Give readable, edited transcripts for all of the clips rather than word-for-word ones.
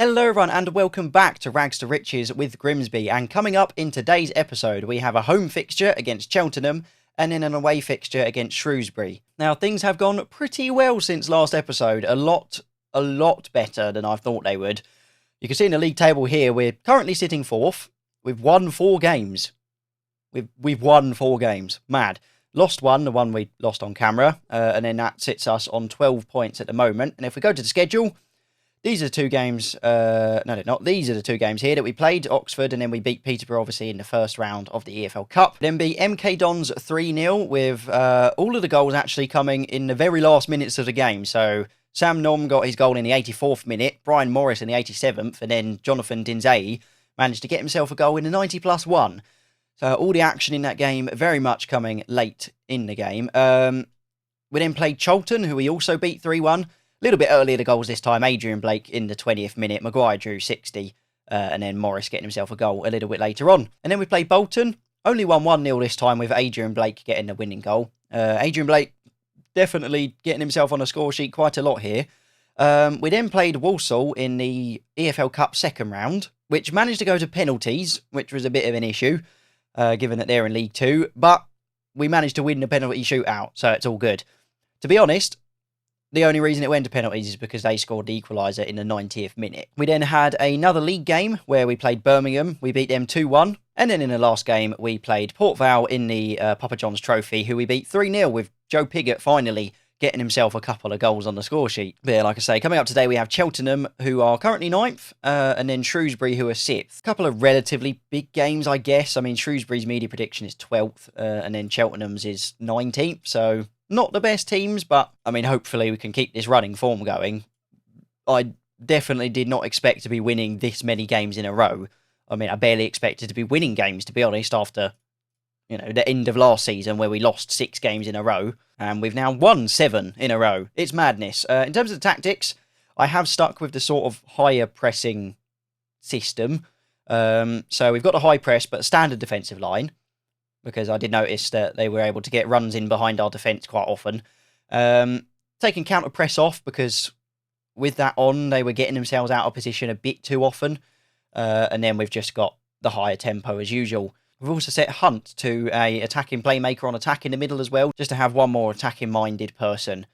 Hello everyone and welcome back to Rags to Riches with Grimsby, and coming up in today's episode we have a home fixture against Cheltenham and then an away fixture against Shrewsbury. Now things have gone pretty well since last episode, a lot better than I thought they would. You can see in the league table here we're currently sitting fourth. We've won 4 games. We've won 4 games. Mad. Lost one, the one we lost on camera, and then that sits us on 12 points at the moment. And if we go to the schedule, these are the 2 games, no they're not, these are the 2 games here that we played, Oxford, and then we beat Peterborough obviously in the first round of the EFL Cup. Then beat MK Dons 3-0 with all of the goals actually coming in the very last minutes of the game. So Sam Nom got his goal in the 84th minute, Brian Morris in the 87th, and then Jonathan Dinzay managed to get himself a goal in the 90+1. So all the action in that game very much coming late in the game. We then played Cholton, who we also beat 3-1. A little bit earlier the goals this time. Adrian Blake in the 20th minute. Maguire drew 60. And then Morris getting himself a goal a little bit later on. And then we played Bolton. Only won 1-0 this time with Adrian Blake getting the winning goal. Adrian Blake definitely getting himself on a score sheet quite a lot here. We then played Walsall in the EFL Cup second round, which managed to go to penalties, which was a bit of an issue, given that they're in League 2. But we managed to win the penalty shootout, so it's all good. To be honest, the only reason it went to penalties is because they scored the equaliser in the 90th minute. We then had another league game where we played Birmingham. We beat them 2-1. And then in the last game, we played Port Vale in the Papa John's Trophy, who we beat 3-0 with Joe Pigott finally getting himself a couple of goals on the score sheet. But yeah, like I say, coming up today, we have Cheltenham, who are currently 9th, and then Shrewsbury, who are 6th. A couple of relatively big games, I guess. I mean, Shrewsbury's media prediction is 12th, and then Cheltenham's is 19th, so not the best teams, but, I mean, hopefully we can keep this running form going. I definitely did not expect to be winning this many games in a row. I mean, I barely expected to be winning games, to be honest, after, the end of last season where we lost 6 games in a row, and we've now won 7 in a row. It's madness. In terms of the tactics, I have stuck with the sort of higher pressing system. So we've got a high press, but a standard defensive line, because I did notice that they were able to get runs in behind our defence quite often. Taking counter press off, because with that on, they were getting themselves out of position a bit too often. And then we've just got the higher tempo as usual. We've also set Hunt to a attacking playmaker on attack in the middle as well, just to have one more attacking-minded person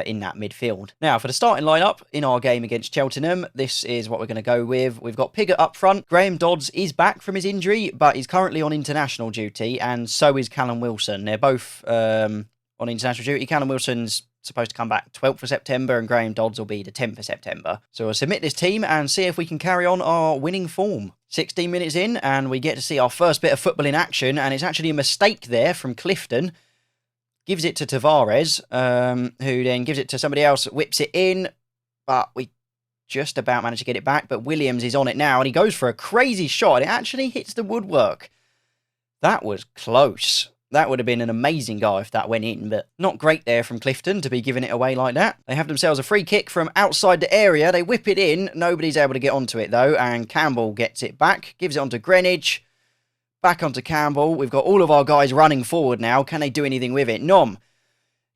in that midfield. Now, for the starting lineup in our game against Cheltenham, this is what we're going to go with. We've got Pigott up front. Graham Dodds is back from his injury, but he's currently on international duty, and so is Callum Wilson. They're both on international duty. Callum Wilson's supposed to come back 12th of September, and Graham Dodds will be the 10th of September. So we'll submit this team and see if we can carry on our winning form. 16 minutes in, and we get to see our first bit of football in action, and it's actually a mistake there from Clifton. Gives it to Tavares, who then gives it to somebody else, whips it in, but we just about managed to get it back. But Williams is on it now, and he goes for a crazy shot. It actually hits the woodwork. That was close. That would have been an amazing goal if that went in, but not great there from Clifton to be giving it away like that. They have themselves a free kick from outside the area. They whip it in. Nobody's able to get onto it, though, and Campbell gets it back, gives it onto Greenwich. Back onto Campbell. We've got all of our guys running forward now. Can they do anything with it? Nom.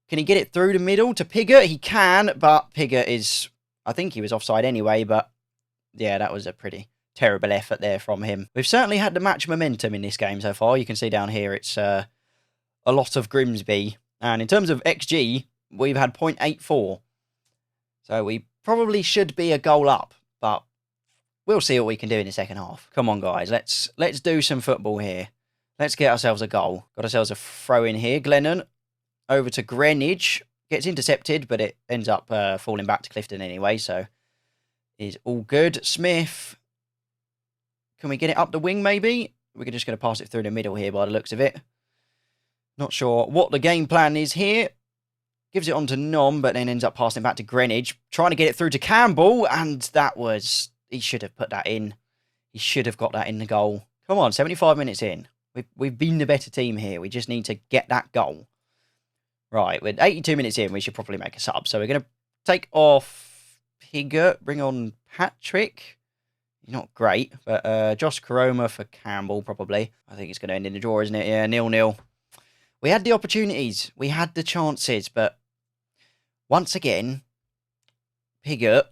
Can he get it through the middle to Pigott? He can, but Pigott is... I think he was offside anyway, but... yeah, that was a pretty terrible effort there from him. We've certainly had the match momentum in this game so far. You can see down here it's a lot of Grimsby. And in terms of XG, we've had 0.84. So we probably should be a goal up, but... we'll see what we can do in the second half. Come on, guys. Let's do some football here. Let's get ourselves a goal. Got ourselves a throw in here. Glennon over to Greenwich. Gets intercepted, but it ends up falling back to Clifton anyway, so is all good. Smith. Can we get it up the wing, maybe? We're just going to pass it through the middle here by the looks of it. Not sure what the game plan is here. Gives it on to Nom, but then ends up passing it back to Greenwich. Trying to get it through to Campbell, and that was... he should have put that in. He should have got that in the goal. Come on, 75 minutes in. We've been the better team here. We just need to get that goal. Right, with 82 minutes in, we should probably make a sub. So we're going to take off Pigott, bring on Patrick. He's not great, but Josh Koroma for Campbell, probably. I think it's going to end in the draw, isn't it? Yeah, 0-0. We had the opportunities. We had the chances, but once again, Pigott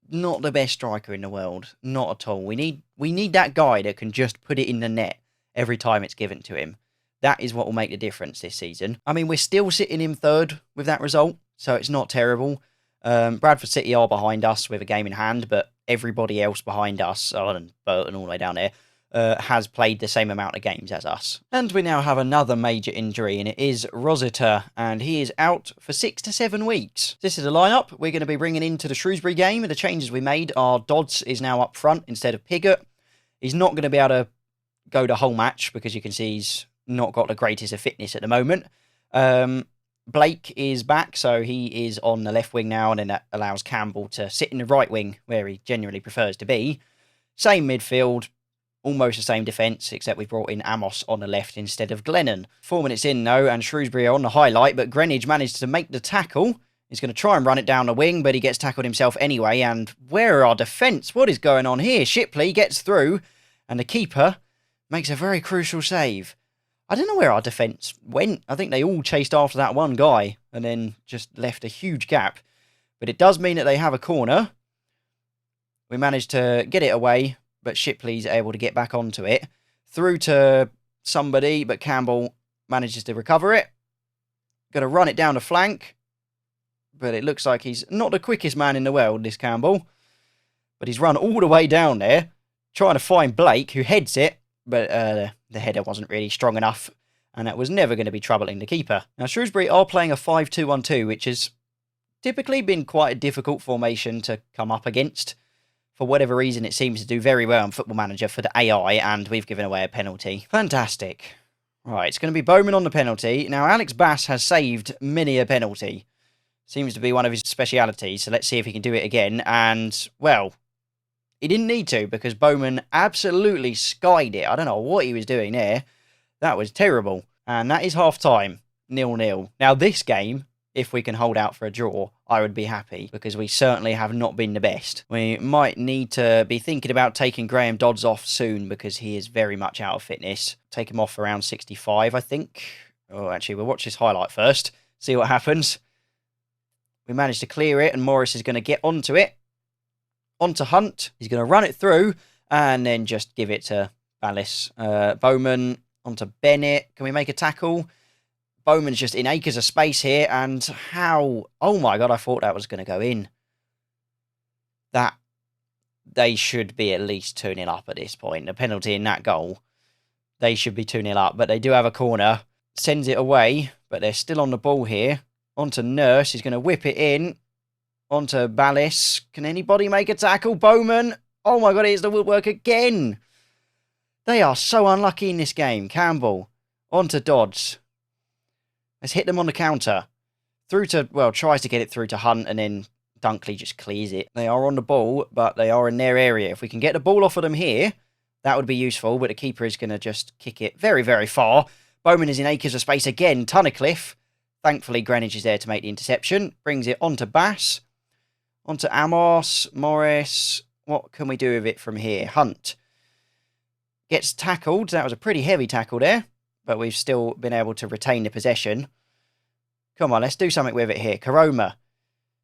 not the best striker in the world. Not at all. We need that guy that can just put it in the net every time it's given to him. That is what will make the difference this season. I mean, we're still sitting in third with that result, so it's not terrible. Bradford City are behind us with a game in hand, but everybody else behind us, other than Burton all the way down there, has played the same amount of games as us. And we now have another major injury, and it is Rosita, and he is out for 6 to 7 weeks. This is the lineup we're going to be bringing into the Shrewsbury game, and the changes we made are Dodds is now up front instead of Piggott. He's not going to be able to go the whole match because you can see he's not got the greatest of fitness at the moment. Blake is back, so he is on the left wing now, and then that allows Campbell to sit in the right wing where he generally prefers to be. Same midfield, almost the same defence, except we brought in Amos on the left instead of Glennon. 4 minutes in, though, and Shrewsbury are on the highlight, but Greenwich managed to make the tackle. He's going to try and run it down the wing, but he gets tackled himself anyway, and where are our defence? What is going on here? Shipley gets through, and the keeper makes a very crucial save. I don't know where our defence went. I think they all chased after that one guy and then just left a huge gap. But it does mean that they have a corner. We managed to get it away, but Shipley's able to get back onto it. Through to somebody, but Campbell manages to recover it. Going to run it down the flank. But it looks like he's not the quickest man in the world, this Campbell. But he's run all the way down there, trying to find Blake, who heads it. But the header wasn't really strong enough, and that was never going to be troubling the keeper. Now, Shrewsbury are playing a 5-2-1-2, which has typically been quite a difficult formation to come up against. For whatever reason, it seems to do very well on Football Manager for the AI, and we've given away a penalty. Fantastic. Right, it's going to be Bowman on the penalty. Now, Alex Bass has saved many a penalty. Seems to be one of his specialities, so let's see if he can do it again. And, well, he didn't need to, because Bowman absolutely skied it. I don't know what he was doing there. That was terrible. And that is half-time, 0-0. Now, this game, if we can hold out for a draw, I would be happy, because we certainly have not been the best. We might need to be thinking about taking Graham Dodds off soon, because he is very much out of fitness. Take him off around 65, I think. Oh, actually, we'll watch this highlight first, see what happens. We managed to clear it, and Morris is going to get onto it. Onto Hunt. He's going to run it through and then just give it to Ballis. Bowman onto Bennett. Can we make a tackle? Bowman's just in acres of space here, and how... Oh my God, I thought that was going to go in. That... They should be at least 2-0 up at this point. The penalty in that goal, they should be 2-0 up, but they do have a corner. Sends it away, but they're still on the ball here. Onto Nurse. He's going to whip it in. Onto Ballis. Can anybody make a tackle? Bowman. Oh my God, it's the woodwork again. They are so unlucky in this game. Campbell. Onto Dodds. Let's hit them on the counter. Through to, well, tries to get it through to Hunt, and then Dunkley just clears it. They are on the ball, but they are in their area. If we can get the ball off of them here, that would be useful, but the keeper is going to just kick it very, very far. Bowman is in acres of space again. Tunnicliffe. Thankfully, Greenwich is there to make the interception. Brings it onto Bass. Onto Amos, Morris. What can we do with it from here? Hunt gets tackled. That was a pretty heavy tackle there, but we've still been able to retain the possession. Come on, let's do something with it here. Karoma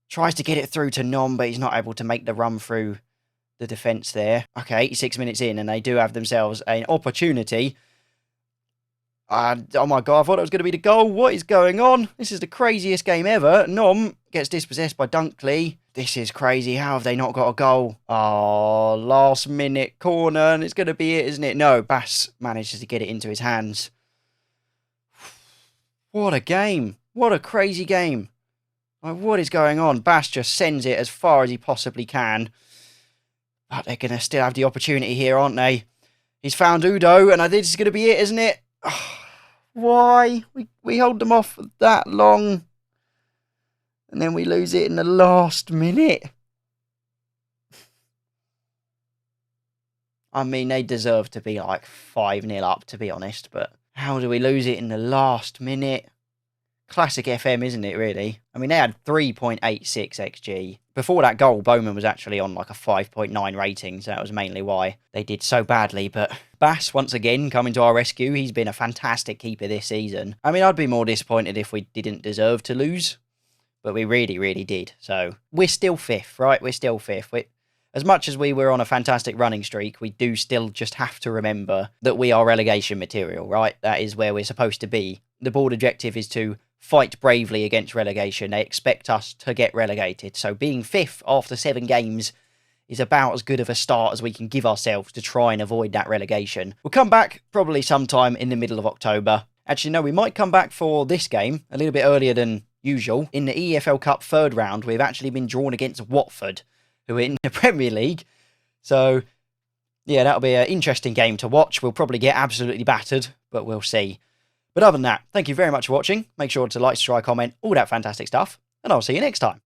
tries to get it through to Nom, but he's not able to make the run through the defence there. Okay, 86 minutes in, and they do have themselves an opportunity. Oh my God, I thought it was going to be the goal. What is going on? This is the craziest game ever. Nom gets dispossessed by Dunkley. This is crazy. How have they not got a goal? Oh, last minute corner, and it's going to be it, isn't it? No, Bass manages to get it into his hands. What a game. What a crazy game. Like, what is going on? Bass just sends it as far as he possibly can. But they're going to still have the opportunity here, aren't they? He's found Udo, and I think this is going to be it, isn't it? Why? We hold them off for that long, and then we lose it in the last minute. I mean, they deserve to be like 5-0 up, to be honest, but how do we lose it in the last minute? Classic FM, isn't it, really? I mean, they had 3.86 XG. Before that goal, Bowman was actually on like a 5.9 rating, so that was mainly why they did so badly. But Bass, once again, coming to our rescue. He's been a fantastic keeper this season. I mean, I'd be more disappointed if we didn't deserve to lose, but we really, really did. So we're still fifth, right? We're still fifth. as much as we were on a fantastic running streak, we do still just have to remember that we are relegation material, right? That is where we're supposed to be. The board objective is to fight bravely against relegation. They expect us to get relegated. So being 5th after 7 games is about as good of a start as we can give ourselves to try and avoid that relegation. We'll come back probably sometime in the middle of October. Actually, no, we might come back for this game a little bit earlier than usual. In the EFL Cup 3rd round, we've actually been drawn against Watford, who are in the Premier League. So, yeah, that'll be an interesting game to watch. We'll probably get absolutely battered, but we'll see. But other than that, thank you very much for watching. Make sure to like, subscribe, comment, all that fantastic stuff, and I'll see you next time.